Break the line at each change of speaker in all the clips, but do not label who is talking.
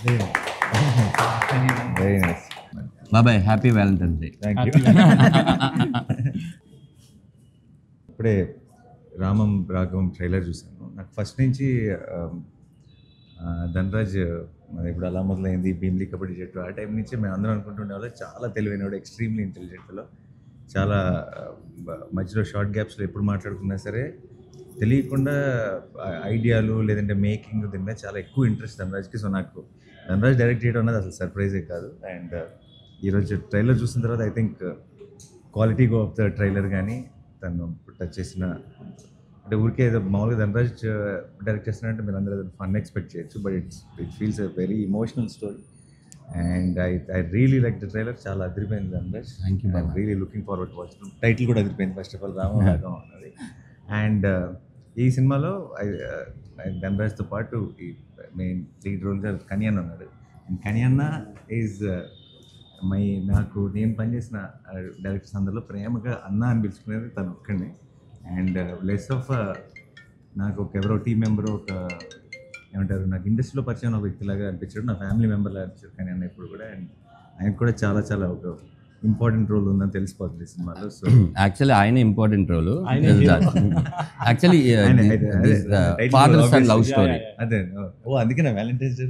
Very nice.
బాబాయ్ happy valentine's day.
Thank you. ఇప్పుడే రామం రాఘవం trailer చూశాను. నాకు ఫస్ట్ నుంచి ధనరాజ్ మరి ఇప్పుడు అలా మొదలైంది భీమ్లీ కబడ్డీ జట్టు ఆ టైం నుంచి మేము అందరం అనుకుంటుండే వాళ్ళు చాలా తెలివైనవాడు, ఎక్స్ట్రీమ్లీ ఇంటెలిజెంట్లో. చాలా మధ్యలో షార్ట్ గ్యాప్స్లో ఎప్పుడు మాట్లాడుకున్నా సరే తెలియకుండా ఐడియాలు లేదంటే మేకింగ్ దీని మీద చాలా ఎక్కువ ఇంట్రెస్ట్ ధనరాజ్కి. సో నాకు ధనరాజ్ డైరెక్ట్ చేయడం అన్నది అసలు సర్ప్రైజే కాదు. అండ్ ఈరోజు ట్రైలర్ చూసిన తర్వాత I think quality of the trailer కానీ తను టచ్ చేసిన అంటే ఊరికే ఏదో మామూలుగా ధనరాజ్ డైరెక్ట్ చేస్తున్నారంటే మీరు అందరూ ఫన్ ఎక్స్పెక్ట్ చేయొచ్చు, but it feels a very emotional story. And I really like the trailer. చాలా అదిరిపోయింది Dhanraj.
Thank you.
I really looking forward watch. Title కూడా అదిరిపోయింది ఫస్ట్ ఆఫ్ ఆల్, రామరాగం అన్నది. అండ్ ఈ సినిమాలో ధనరాజ్తో పాటు ఈ మెయిన్ లీడ్ రోల్గా కనియన్ ఉన్నాడు. అండ్ కనియన్న ఈజ్ నాకు నేను పనిచేసిన డైరెక్టర్స్ అందరిలో ప్రేమగా అన్న అని పిలుచుకునేది తను ఒక్కడిని. అండ్ లెస్ ఆఫ్ నాకు ఎవరో టీం మెంబర్ ఒక ఏమంటారు నాకు ఇండస్ట్రీలో పరిచయం ఒక వ్యక్తిలాగా అనిపించాడు, నా ఫ్యామిలీ మెంబర్లాగా అనిపించాడు కానీ అన్న ఇప్పుడు కూడా. అండ్ ఆయనకు కూడా చాలా చాలా ఒక ఇంపార్టెంట్ రోల్ ఉందని తెలిసిపోతుంది ఈ సినిమాలో. సో
యాక్చువల్లీ ఆయన important role. Actually father son love story.
అదే అందుకే వ్యాలంటైన్స్ డే,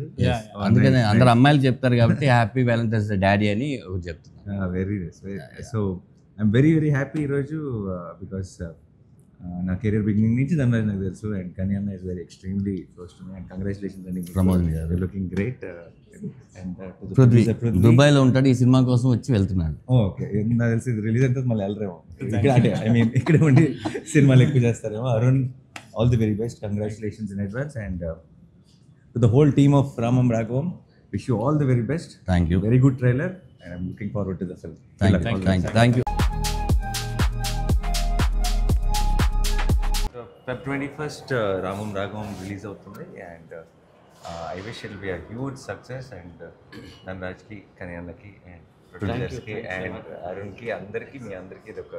అందుకనే అందరు అమ్మాయిలు చెప్తారు కాబట్టి హ్యాపీ వ్యాలంటైన్స్ డే డాడీ అని చెప్తున్నారు.
Very nice. So I'm very very happy ఈరోజు బికాస్ నా కెరీర్ బిగినింగ్ నుంచి ధనరాజ్ నాకు తెలుసు. అండ్ కన్యన్న is very extremely close to me. And congratulations అండి
ప్రమోద్ గారు,
లుకింగ్ గ్రేట్.
పృథ్వీ దుబాయ్లో ఉంటాడు, ఈ సినిమా కోసం వచ్చి వెళ్తున్నాడు.
ఓకే, నాకు తెలిసి రిలీజ్ అయితే మళ్ళీ వెళ్ళరేమో ఇక్కడ, అంటే ఐ మీన్ ఇక్కడ ఉండి సినిమాలు ఎక్కువ చేస్తారేమో. Arun, all the very best, congratulations in advance. And to the whole team of Ramam Raghavam, wish you all the very best.
Thank you.
Very good trailer and I'm looking forward to the film.
Thank you.
Feb 21st Ramam Raghavam release అవుతుంది. And I wish it be a huge success. And ధనరాజ్కి, కన్యన్నకి, and ప్రొడ్యూసర్స్కి, and అరుణ్కి, అందరికీ మీ అందరికీ ఇది ఒక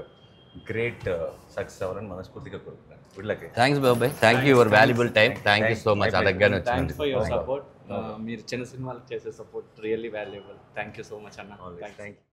గ్రేట్ సక్సెస్ అవ్వాలని మనస్ఫూర్తిగా కోరుకుంటున్నాను. Good luck.
థ్యాంక్స్ బాబాయ్, thank you your valuable time. Thank you so much. అడగగానే
థ్యాంక్స్ ఫర్ యువర్ సపోర్ట్. మీరు చిన్న సినిమాలకు చేసే support really valuable. Thank you so much అన్న.
Thank you.